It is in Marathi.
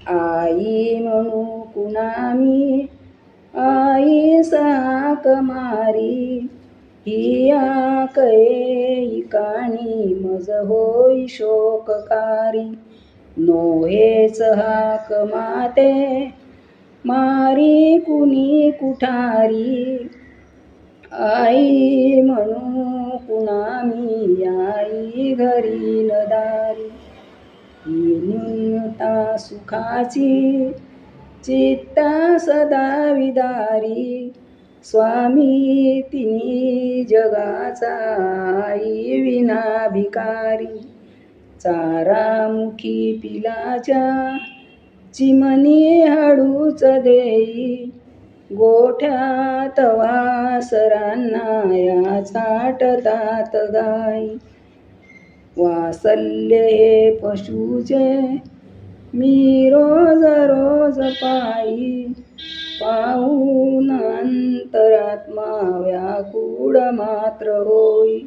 आई म्हणू कुणा मी, आई साक मारी. हिया कये काणी मज होई शोककारी. नोहेच हाक माते मारी कुणी कुठारी. आई म्हणू कुणा मी, आई घरी न दारी. ही न्यूनता सुखाची चित्ता सदा विदारी. स्वामी तिनी जगाचा, आई विना भिकारी. चारामुखी पिलाच्या चिमणी हळूच देई. गोठ्यात वासरांना या चाटतात गाई. वासल्य हे पशुचे मी रोज रोज पायी. पाहून अंतरात्मा व्याकुळ मात्र होई.